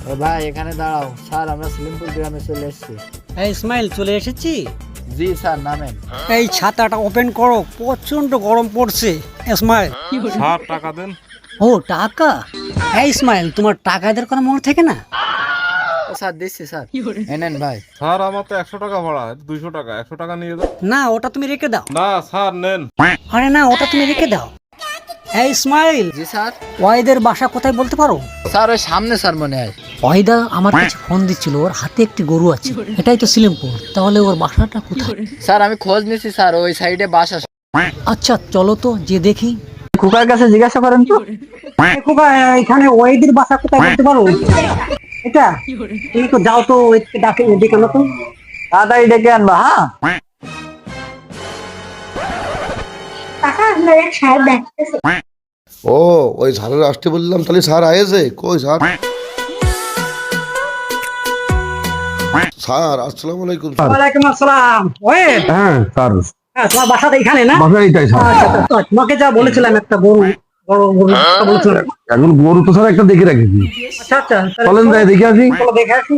ও ভাই এখানে দাঁড়াও স্যার, আমরা সলিমপুর গ্রামে চলে এসেছি। এই ইসমাইল চলে এসেছি। জি স্যার, নামেন। এই ছাতাটা ওপেন করো, প্রচন্ড গরম পড়ছে। ইসমাইল, স্যার টাকা দেন। ও টাকা? এই ইসমাইল, তোমার টাকা দেওয়ার কোনো মনে থাকে না? ও স্যার দিচ্ছি স্যার, এনেন ভাই। স্যার আমার তো 100 টাকা ভাড়া, 200 টাকা, 100 টাকা নিয়ে যাও। না, ওটা তুমি রেখে দাও। না স্যার নেন। আরে না, ওটা তুমি রেখে দাও। এই ইসমাইল, জি স্যার। ওয়াহিদের বাসা কোথায় বলতে পারো? স্যার ওই সামনে স্যার, মনে হয়। ওয়াহিদা আমার কাছে ফোন দিচ্ছিল, ওর হাতে একটি গরু আছে, এটাই তো সলিমপুর। তাহলে ওর বাসাটা কোথায়? স্যার আমি খোঁজ নিছি স্যার, ওই সাইডে বাসা। আচ্ছা চলো তো যে দেখি। খোকার কাছে জিজ্ঞাসা করেন তো। খোকা, এখানে ওয়াহিদের বাসা কোথায় বলতে পারো? এটা তুমি তো যাও তো, ডাকে ডেকে আনো তো। তাড়াতাড়ি ডেকে আনবা। হ্যাঁ কাকা আপনার এক সাহেব ডাকতেছে। ও ওই স্যারের আসতে বললাম, তাহলে স্যার আয়েছে কই স্যার? স্যার আসসালামু আলাইকুম। ওয়ালাইকুম আসসালাম। ওয়েল, হ্যাঁ স্যার, হ্যাঁ তোমার বাসাটা এখানে না? বাসায় তাই স্যার। আচ্ছা আচ্ছা, তোমাকে যা বলেছিলাম একটা গরু, বড় গরু কথা বলেছিলাম। এখন গরু তো স্যার একটা দেখে রেখেছি। আচ্ছা আচ্ছা, চলেন তাই দেখে আসি। চলো দেখে আসি।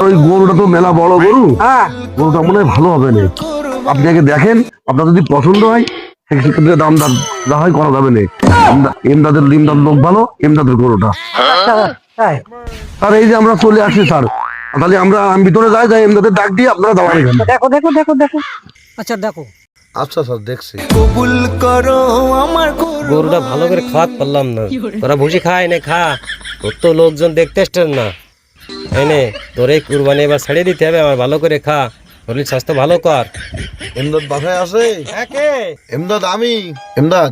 ওই গরুটা তো মেলা বড় গরু, হ্যাঁ গরুটা মনে হয় ভালো হবে না। আপনি আগে দেখেন, আপনার যদি পছন্দ হয় সেক্ষেত্রে দাম যা হয় করা যাবে না। এমদাদের লোক ভালো, এমদাদের গরুটা। আচ্ছা, তাই? স্যার এই যে আমরা চলে আসি স্যার, তাহলে আমি ভিতরে যাই এমদাদের ডাক দিয়ে আপনারা দাঁড়ান এখানে। দেখো দেখো দেখো দেখো। আচ্ছা দেখো। আচ্ছা স্যার দেখছি। গরুটা ভালো করে খাওয়াতে পারলাম না। তোরা ভুসি খায় না, খা। তোর তো লোকজন দেখতে আসতেন না, তাই নে? তোর এই কুরবানি এবার ছেড়ে দিতে হবে, আমার ভালো করে খা, শরীর স্বাস্থ্য ভালো কর। এমদাদ বাসায় আছে? কে? এমদাদ আমি। এমদাদ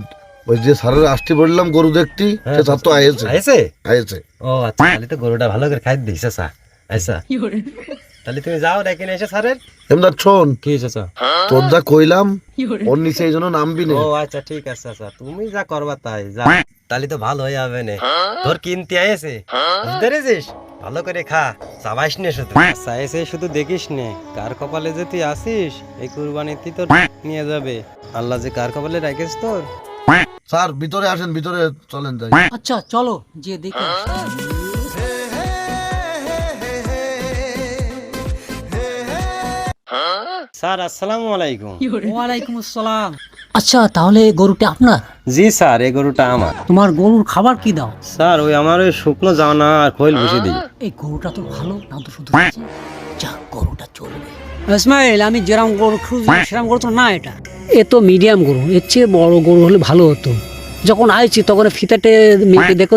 ওই যে স্যারের আসতে বললাম গরু দেখতি, সে স্যার তো আয়েছে। আইছে? আয়েছে। ও আচ্ছা, তাহলে তো গরুটা ভালো করে খাই দিস। আচ্ছা আচ্ছা, তাহলে তুমি যাও ডেকে নিয়ে এসে স্যারের। এমদাদ শোন, কি হয়েছে? তোর যা কইলাম ওর নিচে এই জন্য নামবি না। ও আচ্ছা ঠিক আছে। আচ্ছা তুমি যা করবা তাই যা, তাহলে তো ভালো হয়ে যাবে না। তোর কিনতে আইছে, বুঝতে পেরেছিস? ভালো করে খা, চাবাইস নে শুধু। চাইছে শুধু দেখিস নে, কার কপালে যে তুই আসিস এই কুরবানিতে তোর নিয়ে যাবে আল্লাহ, যে কার কপালে রাখিস তোর। স্যার ভিতরে আসেন, ভিতরে চলেন যাই। আচ্ছা চলো যে দেখে আসি। স্যার আসসালামু আলাইকুম। ওয়ালাইকুম আসসালাম। আচ্ছা তাহলে গরুটা আপনার? জি স্যার, এই গরুটা আমার। তোমার গরুর খাবার কি দাও? স্যার ওই আমার ওই শুকনো জানা আর খৈল ভুষি দিই। এই গরুটা তো ভালো, দাম তো শুধু যা, গরুটা চলবে। ইসমাইল, আমি যেরকম গরু খুঁজি সেরকম গরু তো না এটা। এ তো মিডিয়াম গরু, এর চেয়ে বড় গরু হলে ভালো হতো। যখন আইছি তখন ফিতাতে মেপে দেখো